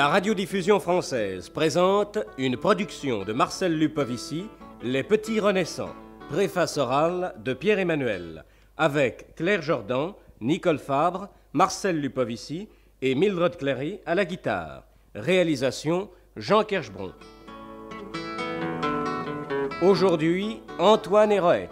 La radiodiffusion française présente une production de Marcel Lupovici, Les Petits Renaissants, préface orale de Pierre-Emmanuel, avec Claire Jordan, Nicole Fabre, Marcel Lupovici et Mildred Cléry à la guitare. Réalisation Jean Kerschbron. Aujourd'hui, Antoine Héroët.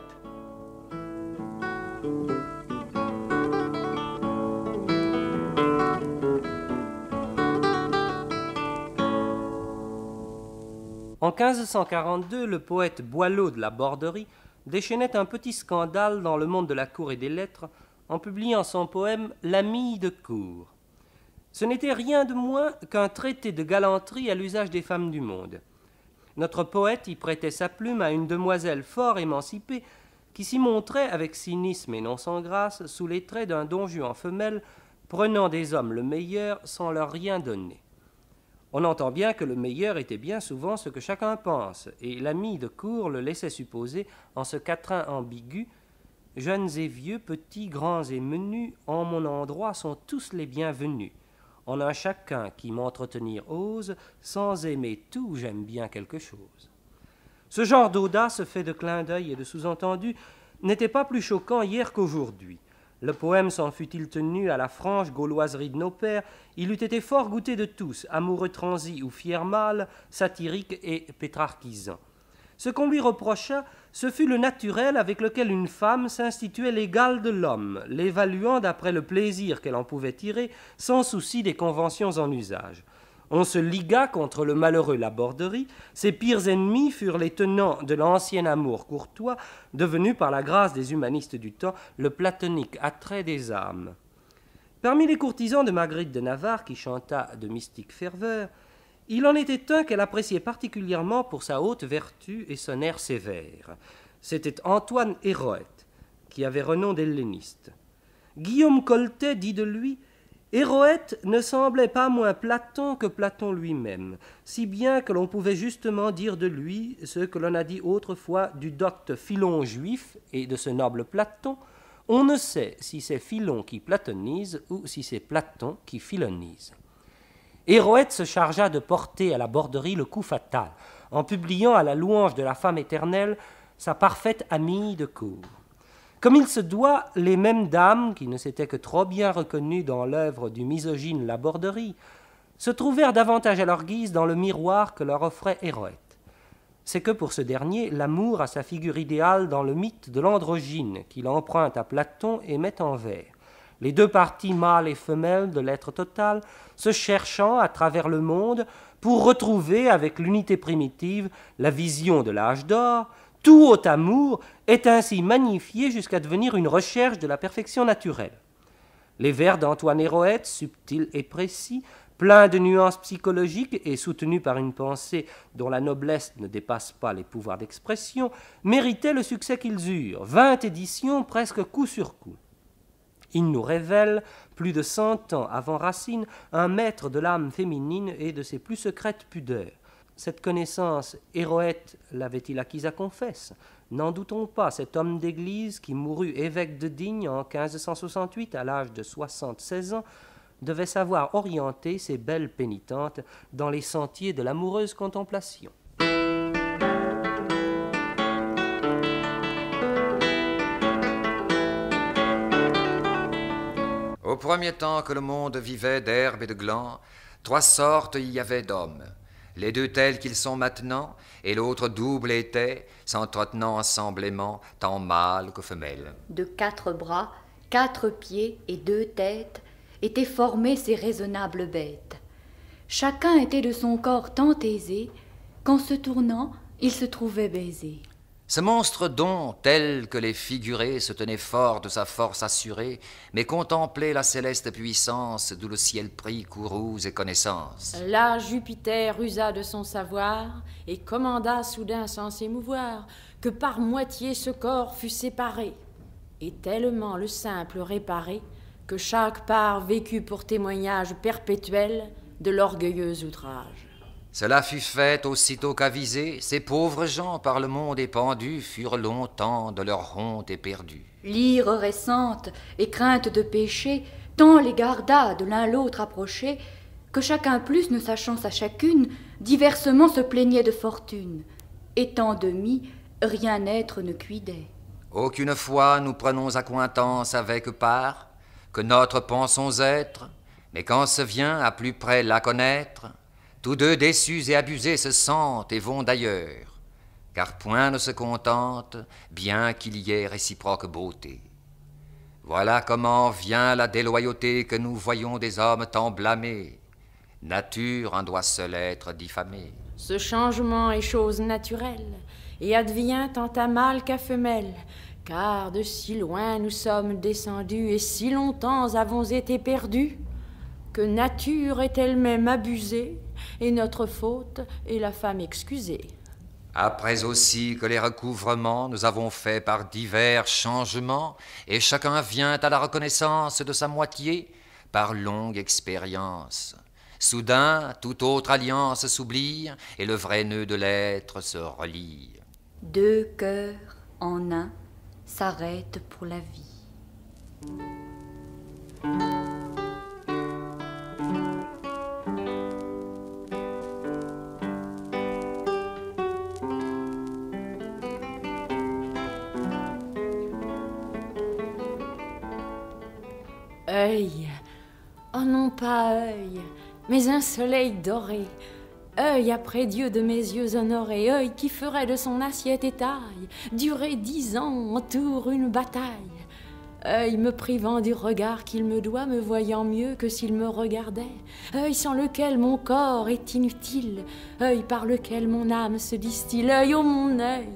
En 1542, le poète Boileau de la Borderie déchaînait un petit scandale dans le monde de la cour et des lettres en publiant son poème « L'ami de cour ». Ce n'était rien de moins qu'un traité de galanterie à l'usage des femmes du monde. Notre poète y prêtait sa plume à une demoiselle fort émancipée qui s'y montrait avec cynisme et non sans grâce sous les traits d'un don Juan femelle prenant des hommes le meilleur sans leur rien donner. On entend bien que le meilleur était bien souvent ce que chacun pense, et l'ami de cour le laissait supposer en ce quatrain ambigu « Jeunes et vieux, petits, grands et menus, en mon endroit sont tous les bienvenus. En un chacun qui m'entretenir ose, sans aimer tout, j'aime bien quelque chose. » Ce genre d'audace fait de clins d'œil et de sous-entendus n'était pas plus choquant hier qu'aujourd'hui. Le poème s'en fût-il tenu à la franche gauloiserie de nos pères, il eût été fort goûté de tous, amoureux transi ou fier mâle, satirique et pétrarchisant. Ce qu'on lui reprocha, ce fut le naturel avec lequel une femme s'instituait l'égale de l'homme, l'évaluant d'après le plaisir qu'elle en pouvait tirer, sans souci des conventions en usage. On se ligua contre le malheureux Laborderie, ses pires ennemis furent les tenants de l'ancien amour courtois, devenu par la grâce des humanistes du temps le platonique attrait des âmes. Parmi les courtisans de Marguerite de Navarre, qui chanta de mystique ferveur, il en était un qu'elle appréciait particulièrement pour sa haute vertu et son air sévère. C'était Antoine Héroët, qui avait renom d'helléniste. Guillaume Coltet dit de lui: Héroët ne semblait pas moins Platon que Platon lui-même, si bien que l'on pouvait justement dire de lui ce que l'on a dit autrefois du docte Philon juif et de ce noble Platon. On ne sait si c'est Philon qui platonise ou si c'est Platon qui philonise. Héroët se chargea de porter à la Borderie le coup fatal, en publiant à la louange de la femme éternelle sa parfaite amie de cour. Comme il se doit, les mêmes dames, qui ne s'étaient que trop bien reconnues dans l'œuvre du misogyne Laborderie, se trouvèrent davantage à leur guise dans le miroir que leur offrait Héroët. C'est que pour ce dernier, l'amour a sa figure idéale dans le mythe de l'androgyne, qu'il emprunte à Platon et met en vers. Les deux parties mâles et femelles de l'être total se cherchant à travers le monde pour retrouver avec l'unité primitive la vision de l'âge d'or. Tout haut amour est ainsi magnifié jusqu'à devenir une recherche de la perfection naturelle. Les vers d'Antoine Héroët, subtils et précis, pleins de nuances psychologiques et soutenus par une pensée dont la noblesse ne dépasse pas les pouvoirs d'expression, méritaient le succès qu'ils eurent, 20 éditions presque coup sur coup. Ils nous révèlent, plus de 100 ans avant Racine, un maître de l'âme féminine et de ses plus secrètes pudeurs. Cette connaissance, Héroët l'avait-il acquise à confesse? N'en doutons pas, cet homme d'église qui mourut évêque de Digne en 1568 à l'âge de 76 ans devait savoir orienter ses belles pénitentes dans les sentiers de l'amoureuse contemplation. Au premier temps que le monde vivait d'herbe et de glands, 3 sortes il y avait d'hommes. Les 2 tels qu'ils sont maintenant, et l'autre double était, s'entretenant ensemblément, tant mâle que femelle. De 4 bras, 4 pieds et 2 têtes étaient formées ces raisonnables bêtes. Chacun était de son corps tant aisé qu'en se tournant, il se trouvait baisé. Ce monstre dont, tel que les figurés, se tenait fort de sa force assurée, mais contemplait la céleste puissance d'où le ciel prit courouse et connaissance. Là Jupiter usa de son savoir et commanda soudain sans s'émouvoir que par moitié ce corps fût séparé, et tellement le simple réparé que chaque part vécut pour témoignage perpétuel de l'orgueilleux outrage. Cela fut fait aussitôt qu'avisés, ces pauvres gens par le monde épandus furent longtemps de leur honte éperdus. Lyre récente et crainte de péché, tant les garda de l'un l'autre approchés, que chacun plus ne sachant sa chacune, diversement se plaignait de fortune. Étant demi, rien être ne cuidait. Aucune fois nous prenons accointance avec part, que notre pensons être, mais quand se vient à plus près la connaître, tous deux déçus et abusés se sentent et vont d'ailleurs, car point ne se contente, bien qu'il y ait réciproque beauté. Voilà comment vient la déloyauté que nous voyons des hommes tant blâmés. Nature en doit seule être diffamée. Ce changement est chose naturelle, et advient tant à mâle qu'à femelle, car de si loin nous sommes descendus, et si longtemps avons été perdus, que nature est elle-même abusée, et notre faute est la femme excusée. Après aussi que les recouvrements nous avons faits par divers changements, et chacun vient à la reconnaissance de sa moitié par longue expérience. Soudain, toute autre alliance s'oublie, et le vrai nœud de l'être se relie. Deux cœurs en un s'arrêtent pour la vie. Œil, oh non pas œil, mais un soleil doré, œil après Dieu de mes yeux honorés, œil qui ferait de son assiette et taille durer 10 ans entour une bataille, œil me privant du regard qu'il me doit, me voyant mieux que s'il me regardait, œil sans lequel mon corps est inutile, œil par lequel mon âme se distille, œil ô mon œil,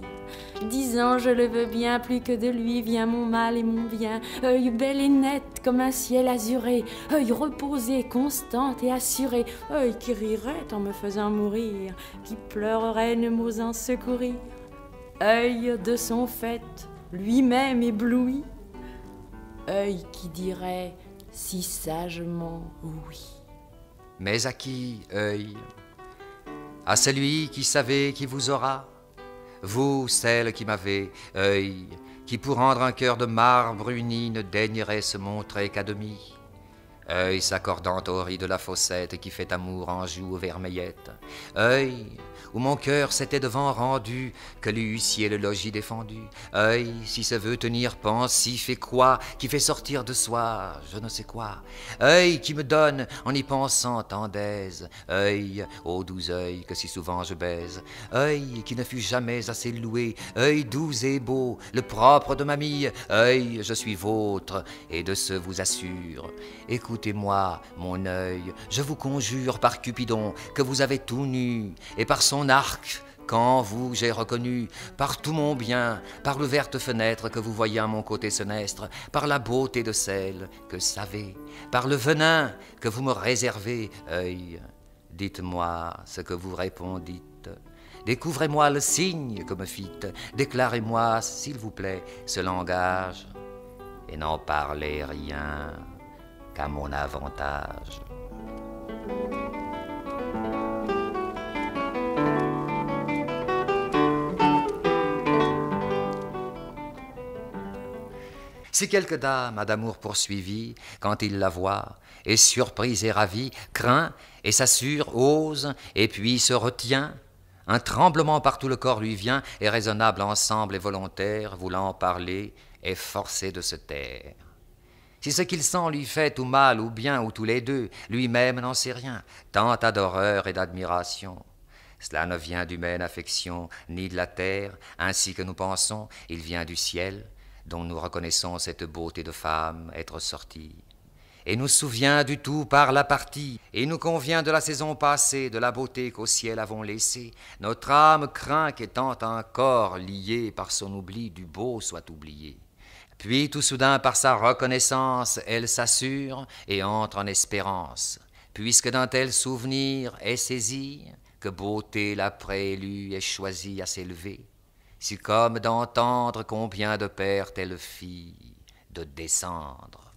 10 ans je le veux bien, plus que de lui vient mon mal et mon bien, œil bel et net comme un ciel azuré, œil reposé, constant et assuré, œil qui rirait en me faisant mourir, qui pleurerait ne m'osant secourir, œil de son fait, lui-même ébloui, œil qui dirait si sagement oui. Mais à qui, œil? À celui qui savait qui vous aura? Vous, celle qui m'avez, œil, qui pour rendre un cœur de marbre uni ne daignerait se montrer qu'à demi, œil s'accordant au riz de la fossette qui fait amour en joue vermeillette, œil où mon cœur s'était devant rendu que l'huissier le logis défendu, œil si se veut tenir pensif et quoi qui fait sortir de soi je ne sais quoi, œil qui me donne en y pensant tant d'aise, œil, ô doux œil que si souvent je baise, œil qui ne fut jamais assez loué, œil doux et beau, le propre de ma mie, œil je suis vôtre et de ce vous assure, écoutez-moi mon œil, je vous conjure par Cupidon que vous avez tout nu, et par son arc, quand vous j'ai reconnu, par tout mon bien, par l'ouverte fenêtre que vous voyez à mon côté senestre, par la beauté de celle que savez, par le venin que vous me réservez, œil, dites-moi ce que vous répondîtes, découvrez-moi le signe que me fîtes, déclarez-moi, s'il vous plaît, ce langage, et n'en parlez rien qu'à mon avantage. Si quelque dame a d'amour poursuivi, quand il la voit, est surprise et ravie, craint et s'assure, ose, et puis se retient, un tremblement par tout le corps lui vient, et raisonnable ensemble et volontaire, voulant parler, est forcé de se taire. Si ce qu'il sent lui fait ou mal ou bien ou tous les deux, lui-même n'en sait rien, tant a d'horreur et d'admiration. Cela ne vient d'humaine affection, ni de la terre, ainsi que nous pensons, il vient du ciel, dont nous reconnaissons cette beauté de femme être sortie. Et nous souvient du tout par la partie, et nous convient de la saison passée, de la beauté qu'au ciel avons laissée. Notre âme craint qu'étant encore liée par son oubli, du beau soit oublié. Puis tout soudain par sa reconnaissance, elle s'assure et entre en espérance, puisque d'un tel souvenir est saisi, que beauté la préélue est choisie à s'élever, si comme d'entendre combien de pertes elle fit de descendre.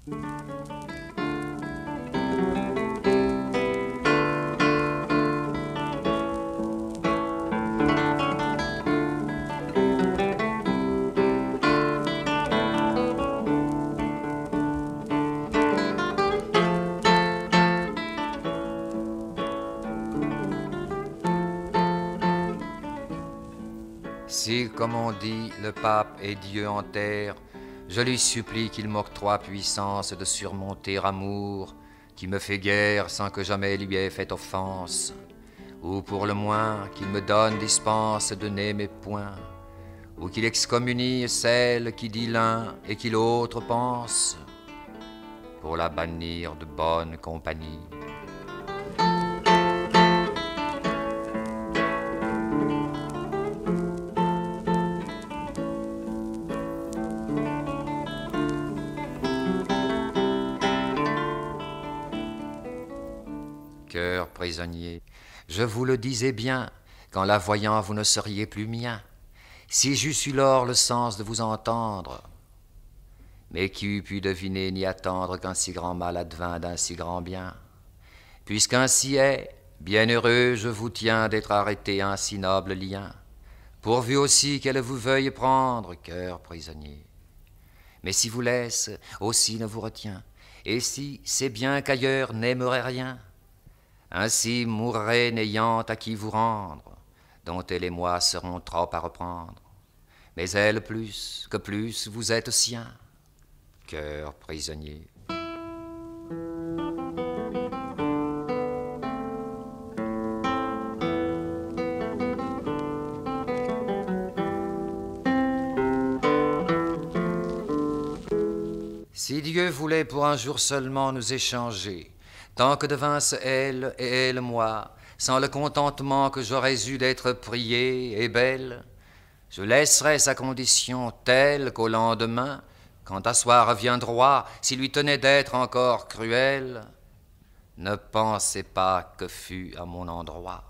Si, comme on dit, le pape est Dieu en terre, je lui supplie qu'il m'octroie puissance de surmonter amour, qui me fait guerre sans que jamais lui ait fait offense, ou pour le moins qu'il me donne dispense de n'aimer point, ou qu'il excommunie celle qui dit l'un et qui l'autre pense, pour la bannir de bonne compagnie. Cœur prisonnier, je vous le disais bien, qu'en la voyant vous ne seriez plus mien, si j'eusse eu lors le sens de vous entendre. Mais qui eût pu deviner ni attendre qu'un si grand mal advint d'un si grand bien? Puisqu'ainsi est, bienheureux je vous tiens d'être arrêté un si noble lien, pourvu aussi qu'elle vous veuille prendre, cœur prisonnier. Mais si vous laisse, aussi ne vous retient, et si c'est bien qu'ailleurs n'aimerait rien, ainsi mourrez n'ayant à qui vous rendre, dont elle et moi serons trop à reprendre. Mais elle plus, que plus vous êtes sien, cœur prisonnier. Si Dieu voulait pour un jour seulement nous échanger, tant que devinssent elle et elle moi, sans le contentement que j'aurais eu d'être priée et belle, je laisserais sa condition telle qu'au lendemain, quand à soir vient droit, s'il lui tenait d'être encore cruel, ne pensez pas que fût à mon endroit.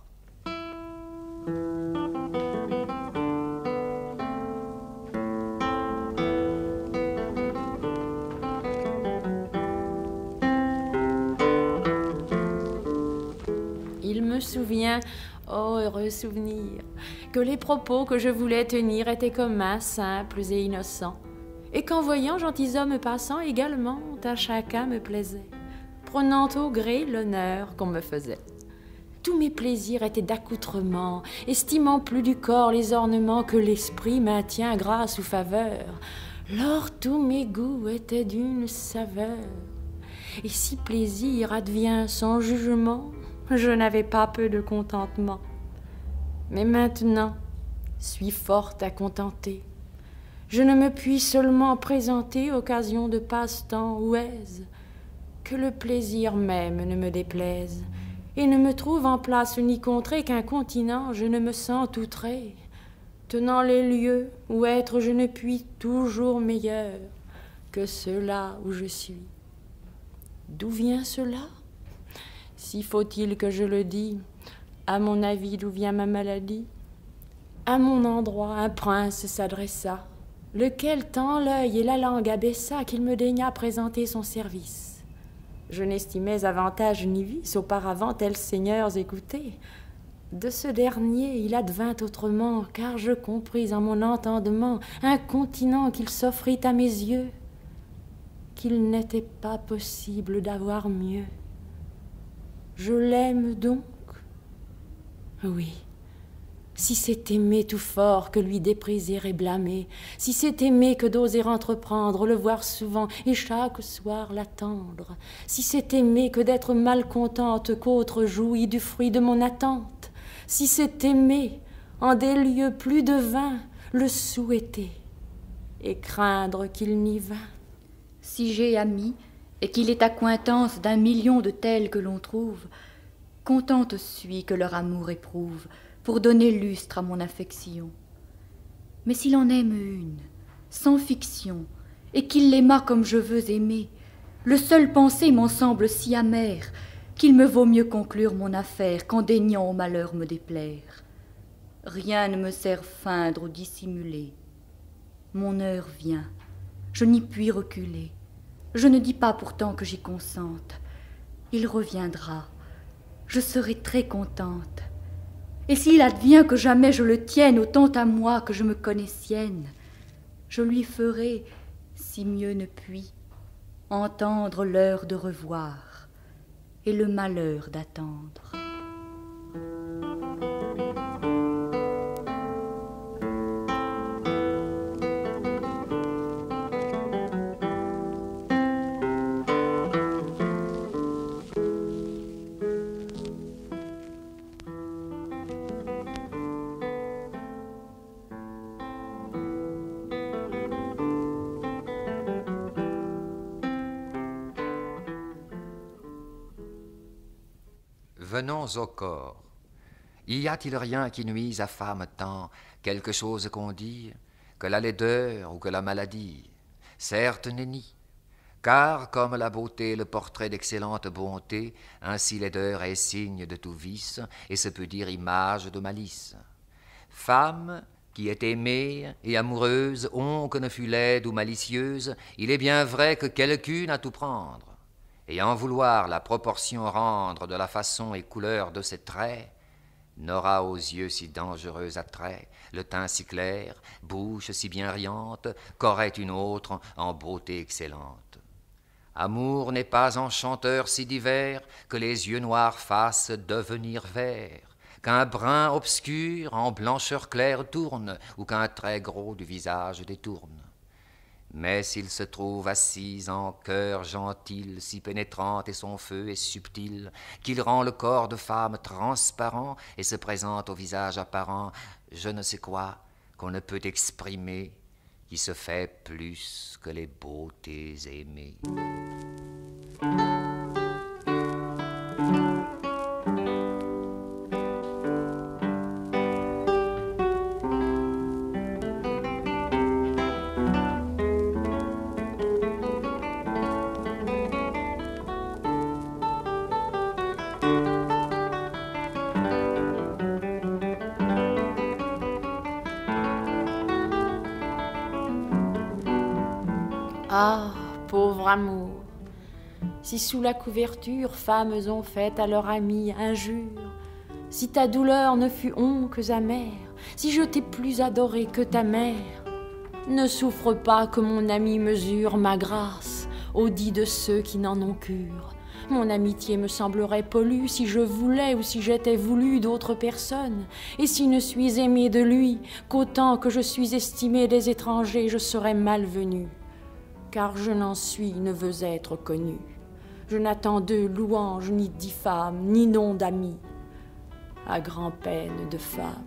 Il me souvient, oh heureux souvenir, que les propos que je voulais tenir étaient communs, simples et innocents, et qu'en voyant gentilshommes passant également, à chacun me plaisait, prenant au gré l'honneur qu'on me faisait. Tous mes plaisirs étaient d'accoutrement, estimant plus du corps les ornements que l'esprit maintient grâce ou faveur. Lors tous mes goûts étaient d'une saveur, et si plaisir advient sans jugement, je n'avais pas peu de contentement. Mais maintenant, suis forte à contenter. Je ne me puis seulement présenter occasion de passe-temps ou aise, que le plaisir même ne me déplaise, et ne me trouve en place ni contrée qu'un continent, je ne me sens outré, tenant les lieux où être je ne puis toujours meilleur que ceux-là où je suis. D'où vient cela? Si faut-il que je le dise, à mon avis, d'où vient ma maladie? À mon endroit, un prince s'adressa, lequel tant l'œil et la langue abaissa qu'il me daigna présenter son service. Je n'estimais avantage ni vice auparavant tels seigneurs écoutés. De ce dernier il advint autrement, car je compris en mon entendement, incontinent qu'il s'offrit à mes yeux, qu'il n'était pas possible d'avoir mieux. Je l'aime donc? Oui, si c'est aimer tout fort que lui dépriser et blâmer, si c'est aimer que d'oser entreprendre, le voir souvent et chaque soir l'attendre, si c'est aimer que d'être malcontente qu'autre jouit du fruit de mon attente, si c'est aimer, en des lieux plus de 20, le souhaiter et craindre qu'il n'y vînt. Si j'ai ami, et qu'il est accointance d'un million de tels que l'on trouve, contente suis que leur amour éprouve, pour donner lustre à mon affection. Mais s'il en aime une, sans fiction, et qu'il l'aima comme je veux aimer, le seul pensée m'en semble si amer, qu'il me vaut mieux conclure mon affaire qu'en daignant au malheur me déplaire. Rien ne me sert feindre ou dissimuler. Mon heure vient, je n'y puis reculer. Je ne dis pas pourtant que j'y consente. Il reviendra, je serai très contente. Et s'il advient que jamais je le tienne autant à moi que je me connaissienne, je lui ferai, si mieux ne puis, entendre l'heure de revoir et le malheur d'attendre. venons au corps. Y a-t-il rien qui nuise à femme tant, quelque chose qu'on dit, que la laideur ou que la maladie? Certes, nenni, car comme la beauté, le portrait d'excellente bonté, ainsi laideur est signe de tout vice, et se peut dire image de malice. Femme qui est aimée et amoureuse, on que ne fût laide ou malicieuse, il est bien vrai que quelqu'une à tout prendre, et en vouloir la proportion rendre de la façon et couleur de ses traits, n'aura aux yeux si dangereux attrait, le teint si clair, bouche si bien riante, qu'aurait une autre en beauté excellente. Amour n'est pas enchanteur si divers que les yeux noirs fassent devenir verts, qu'un brun obscur en blancheur claire tourne, ou qu'un trait gros du visage détourne. Mais s'il se trouve assise en cœur gentil, si pénétrante et son feu est subtil, qu'il rend le corps de femme transparent et se présente au visage apparent, je ne sais quoi qu'on ne peut exprimer, qui se fait plus que les beautés aimées. Ah, pauvre amour, si sous la couverture femmes ont fait à leur ami injure, si ta douleur ne fut onques amère, si je t'ai plus adoré que ta mère, ne souffre pas que mon ami mesure ma grâce au dit de ceux qui n'en ont cure. Mon amitié me semblerait pollue si je voulais ou si j'étais voulu d'autres personnes, et si ne suis aimée de lui qu'autant que je suis estimée des étrangers, je serais malvenue. Car je n'en suis, ne veux être connue. Je n'attends d'eux louange, ni diffame, ni nom d'ami, à grand-peine de femme.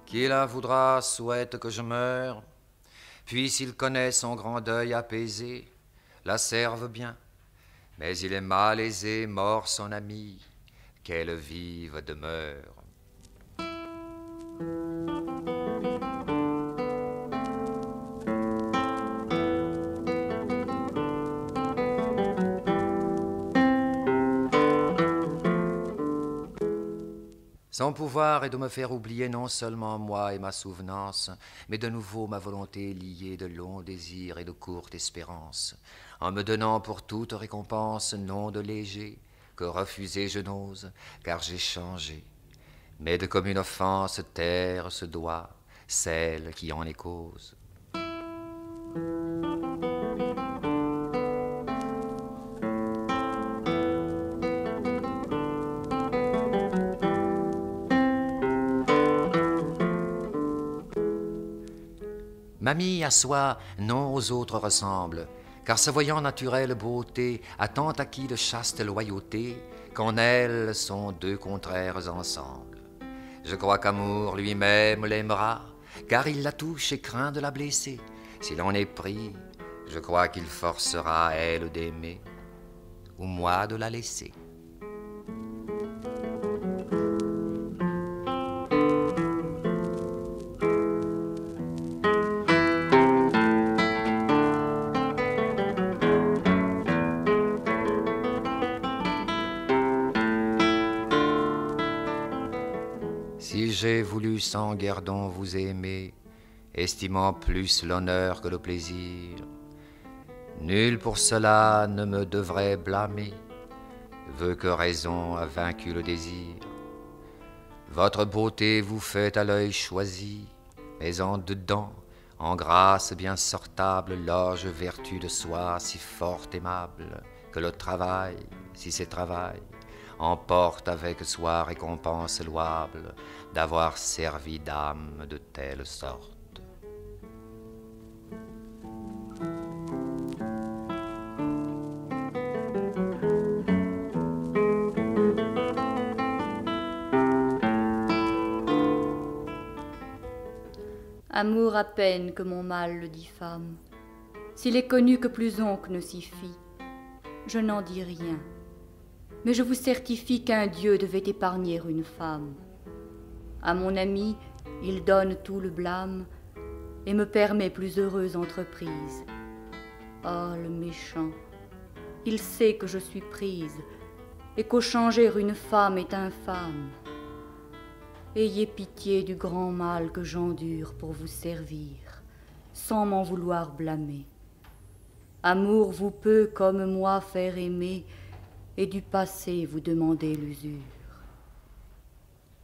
Qui la voudra souhaite que je meure, puis s'il connaît son grand deuil apaisé, la serve bien. Mais il est mal aisé, mort son ami, qu'elle vive demeure. Son pouvoir est de me faire oublier non seulement moi et ma souvenance, mais de nouveau ma volonté liée de longs désirs et de courte espérance, en me donnant pour toute récompense nom de léger, que refuser je n'ose, car j'ai changé. Mais de commune offense taire se doit celle qui en est cause. Mamie à soi, non aux autres ressemble, car se voyant naturelle beauté, a tant acquis de chaste loyauté, qu'en elle sont deux contraires ensemble. Je crois qu'amour lui-même l'aimera, car il la touche et craint de la blesser. S'il en est pris, je crois qu'il forcera elle d'aimer, ou moi de la laisser. Si j'ai voulu sans guerdon vous aimer, estimant plus l'honneur que le plaisir, nul pour cela ne me devrait blâmer, veut que raison a vaincu le désir. Votre beauté vous fait à l'œil choisi, mais en dedans, en grâce bien sortable, loge vertu de soi si fort aimable, que le travail, si c'est travail, emporte avec soi récompense louable d'avoir servi d'âme de telle sorte. Amour à peine que mon mal le diffame. S'il est connu que plus oncle ne s'y fie, je n'en dis rien. Mais je vous certifie qu'un Dieu devait épargner une femme. À mon ami, il donne tout le blâme et me permet plus heureuse entreprise. Oh, le méchant, il sait que je suis prise et qu'au changer une femme est infâme. Ayez pitié du grand mal que j'endure pour vous servir, sans m'en vouloir blâmer. Amour vous peut, comme moi, faire aimer, et du passé vous demander l'usure.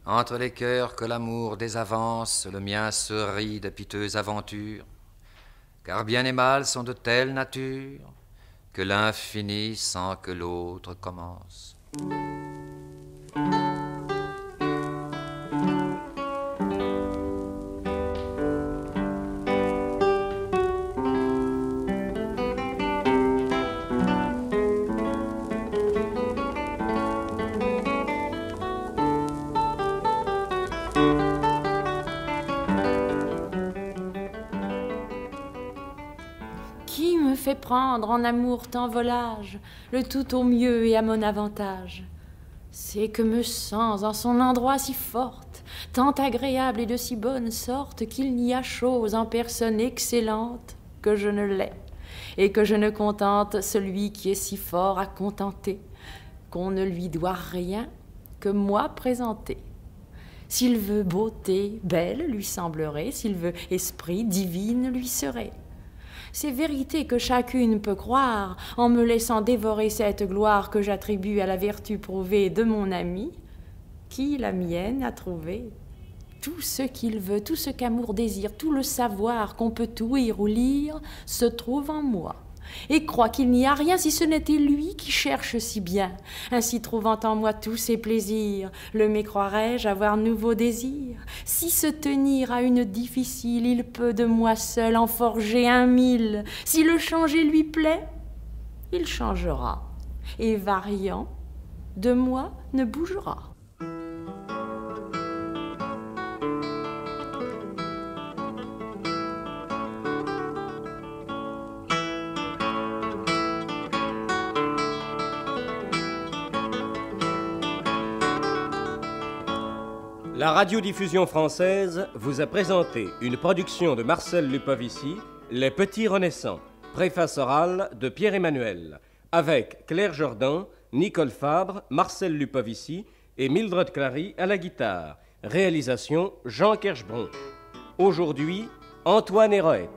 Entre les cœurs que l'amour désavance, le mien se rit de piteuses aventures, car bien et mal sont de telle nature que l'un finit sans que l'autre commence. Qui me fait prendre en amour tant volage, le tout au mieux et à mon avantage? C'est que me sens en son endroit si forte, tant agréable et de si bonne sorte, qu'il n'y a chose en personne excellente que je ne l'ai, et que je ne contente celui qui est si fort à contenter, qu'on ne lui doit rien que moi présenter. S'il veut beauté, belle lui semblerait, s'il veut esprit, divine lui serait. C'est vérité que chacune peut croire, en me laissant dévorer cette gloire que j'attribue à la vertu prouvée de mon ami, qui la mienne a trouvé. Tout ce qu'il veut, tout ce qu'amour désire, tout le savoir qu'on peut ouïr ou lire, se trouve en moi, et croit qu'il n'y a rien si ce n'était lui qui cherche si bien. Ainsi trouvant en moi tous ses plaisirs, le mécroirais-je avoir nouveaux désirs? Si se tenir à une difficile, il peut de moi seul en forger 1000. Si le changer lui plaît, il changera, et variant, de moi ne bougera. La radiodiffusion française vous a présenté une production de Marcel Lupovici, Les Petits Renaissants, préface orale de Pierre-Emmanuel, avec Claire Jordan, Nicole Fabre, Marcel Lupovici et Mildred Clary à la guitare. Réalisation Jean Kerschbron. Aujourd'hui, Antoine Héroët.